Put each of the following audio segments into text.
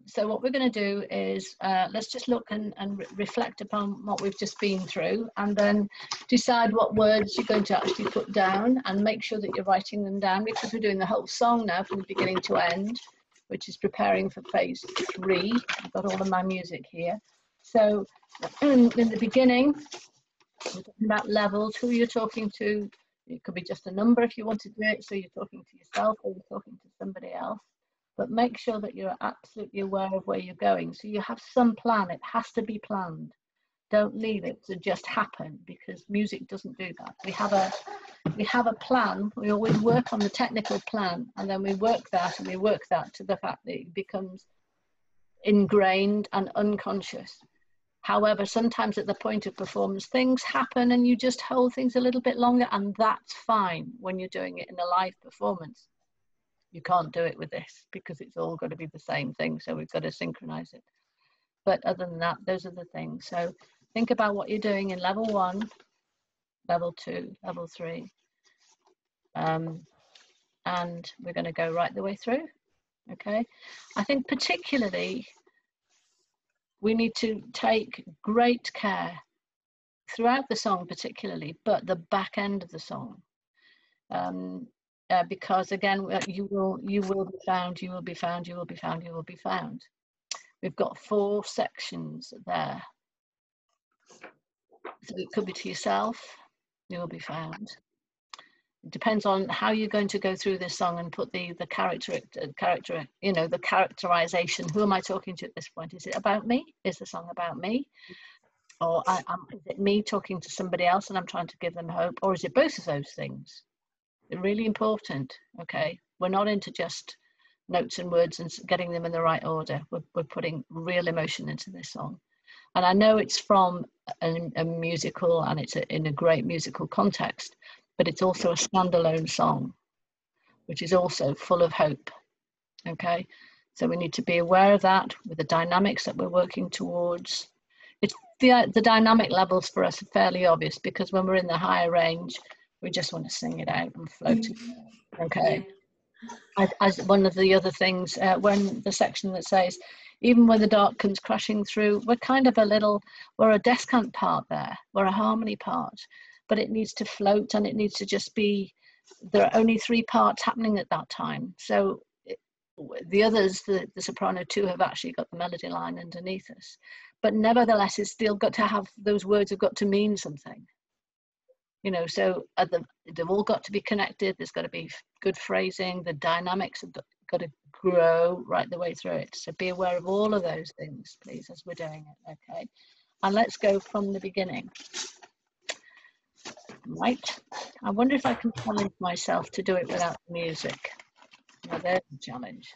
So what we're going to do is let's just look and reflect upon what we've just been through, and then decide what words you're going to actually put down, and make sure that you're writing them down, because we're doing the whole song now from the beginning to end, which is preparing for phase 3. I've got all of my music here. So in the beginning, we're talking about levels, who you're talking to. It could be just a number if you want to do it, so you're talking to yourself or you're talking to somebody else. But make sure that you're absolutely aware of where you're going. So you have some plan. It has to be planned. Don't leave it to just happen, because music doesn't do that. We have a plan. We always work on the technical plan, and then we work that and we work that to the fact that it becomes ingrained and unconscious. However, sometimes at the point of performance, things happen and you just hold things a little bit longer, and that's fine when you're doing it in a live performance. You can't do it with this because it's all got to be the same thing, so we've got to synchronize it. But other than that, those are the things. So think about what you're doing in level 1, level 2, level 3. And we're going to go right the way through. Okay. I think particularly we need to take great care throughout the song, particularly, but the back end of the song. Because again, you will be found, you will be found, you will be found, you will be found. We've got 4 sections there. So it could be to yourself, you will be found. It depends on how you're going to go through this song and put the character, you know, the characterization. Who am I talking to at this point? Is it about me? Is the song about me? Or is it me talking to somebody else and I'm trying to give them hope? Or is it both of those things? They're really important, okay? We're not into just notes and words and getting them in the right order. We're putting real emotion into this song. And I know it's from a musical, and it's in a great musical context, but it's also a standalone song, which is also full of hope, okay? So we need to be aware of that with the dynamics that we're working towards. It's the dynamic levels for us are fairly obvious, because when we're in the higher range, we just want to sing it out and float it, okay? As one of the other things, when the section that says, even when the dark comes crashing through, we're kind of we're a descant part there, we're a harmony part, but it needs to float, and it needs to just be, there are only 3 parts happening at that time. So the others, the soprano 2, have actually got the melody line underneath us. But nevertheless, it's still got to have, those words have got to mean something. You know, so they've all got to be connected. There's got to be good phrasing. The dynamics have got to grow right the way through it. So be aware of all of those things, please, as we're doing it, okay? And let's go from the beginning. Right. I wonder if I can challenge myself to do it without the music. Now, there's the challenge.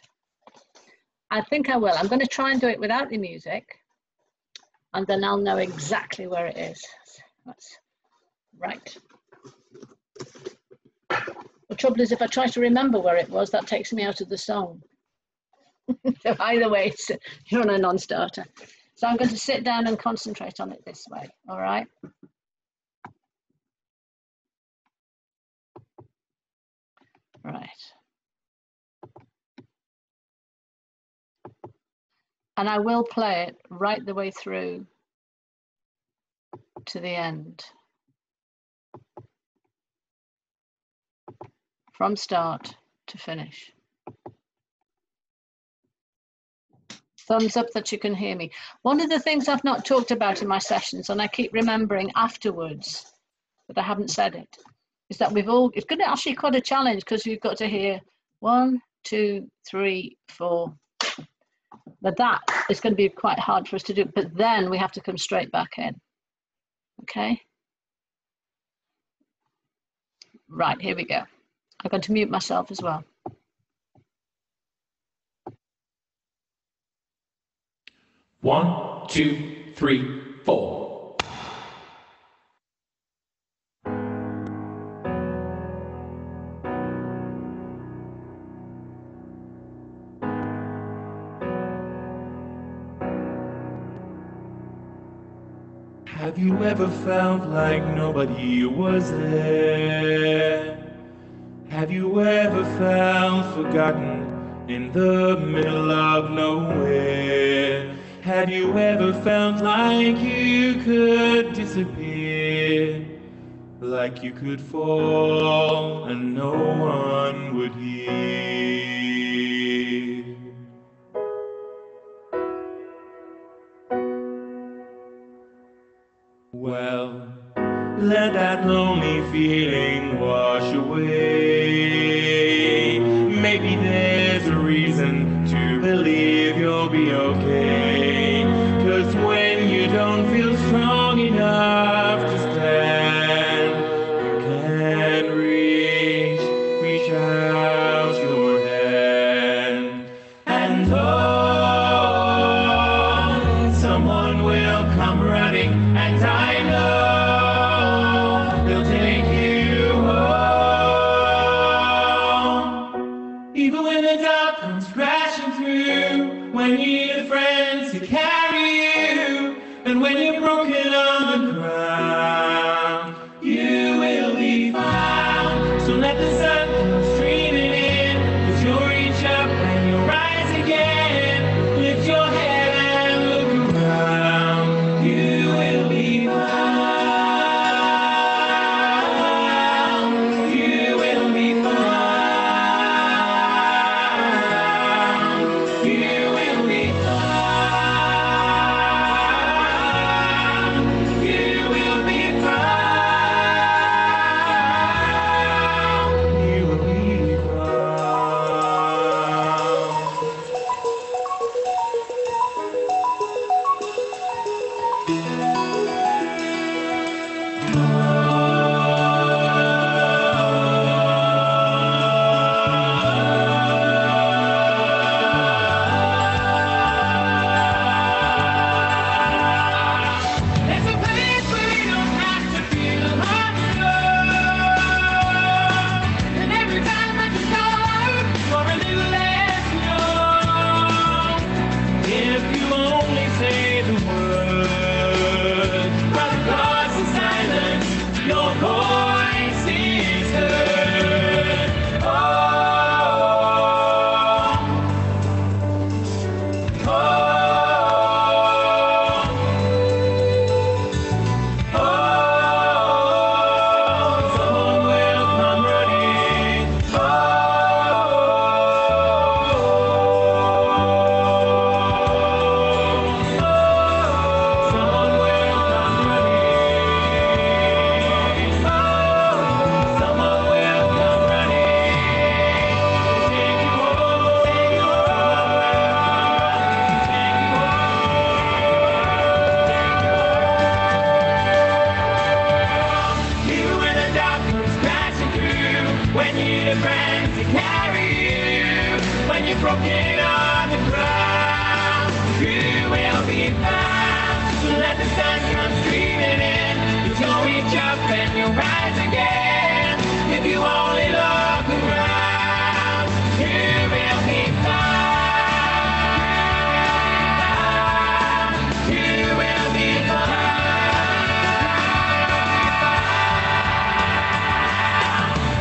I think I will. I'm going to try and do it without the music, and then I'll know exactly where it is. That's right. The trouble is, if I try to remember where it was, that takes me out of the song. So either way, you're on a non-starter. So I'm going to sit down and concentrate on it this way, all right? Right. And I will play it right the way through to the end. From start to finish. Thumbs up that you can hear me. One of the things I've not talked about in my sessions, and I keep remembering afterwards, but I haven't said it, is that it's going to actually quite a challenge, because you've got to hear 1, 2, 3, 4. But that is going to be quite hard for us to do, but then we have to come straight back in. Okay? Right, here we go. I'm going to mute myself as well. One, 2, 3, 4. Have you ever felt like nobody was there? Have you ever felt forgotten in the middle of nowhere. Have you ever felt like you could disappear? Like you could fall and no one would hear? Well, let that lonely feeling wash away. Maybe there's a reason to believe you'll be okay. 'Cause when you don't feel strong enough to stand, you can reach out your hand. And oh, someone will come running, and I know they'll take you home. Even when the dark comes crashing through, when you need friends to carry you, and when you're broken on the ground, you will be found. So let the sun come streaming in, 'cause you'll reach up and you'll rise again. Lift your head and look around. You will be found. You will be found. You will be found. You will be found. You will be There's a place where you don't have to feel alone. And every time that you go out, you're a little less young. If you only say the word, but across the silence, your voice is heard. Oh, oh, oh, someone will come running. Oh, someone will come running. Oh, someone will come running. Take you home, take you home, take you You when the dark comes crashing through, when you need a friend to carry you, when you're broken on the ground, you will be found. So let the sun come streaming in, you'll reach up and you'll rise again. If you only look around, you will be found. You will be found.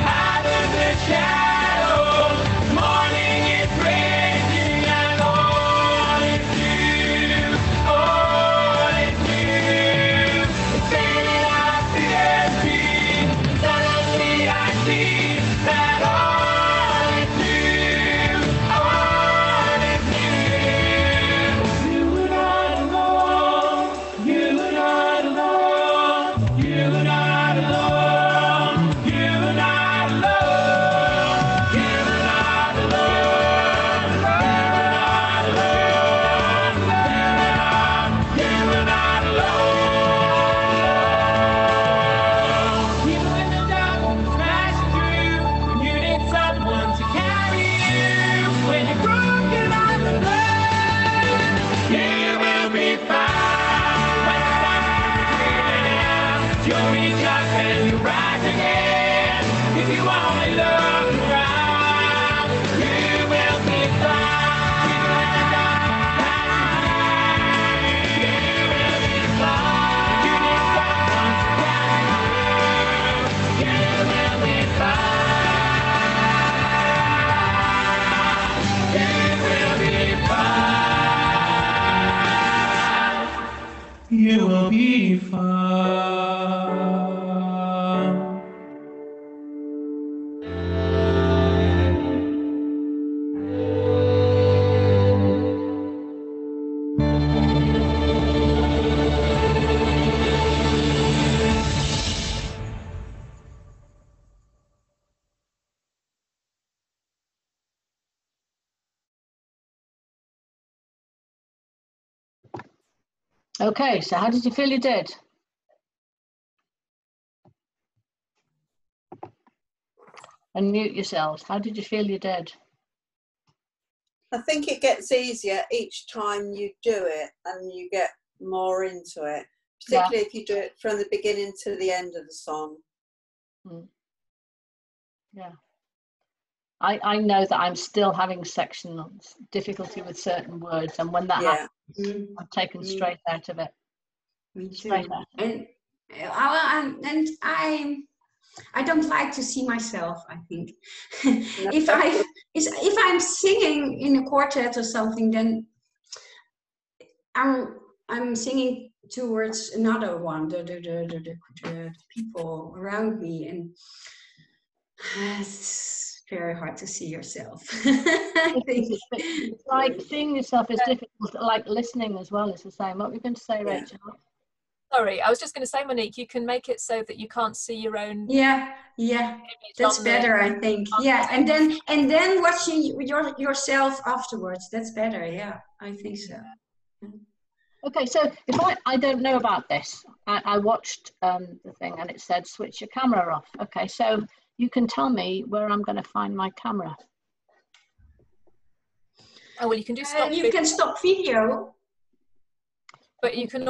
Out of the shadows, morning is breaking, and all is new, all is new. It's fading off the empty, suddenly I see Okay, so how did you feel you did? Unmute yourselves. How did you feel you did? I think it gets easier each time you do it and you get more into it, particularly if you do it from the beginning to the end of the song. Yeah. I know that I'm still having sectional difficulty with certain words, and when that happens, I'm taken straight out of it. Me too. Straight out. And I don't like to see myself, I think. If I'm singing in a quartet or something, then I'm singing towards another one, the people around me, and it's very hard to see yourself. I think. It's like seeing yourself is difficult, like listening as well is the same. What were you going to say, Rachel? Sorry, I was just going to say, Monique, you can make it so that you can't see your own. Yeah, that's better, I think. Yeah, and then watching yourself afterwards. That's better. Yeah, I think so. Okay, so if I don't know about this, I watched the thing and it said switch your camera off. Okay, so you can tell me where I'm going to find my camera. Oh well, you can do stop. You can stop video, but you can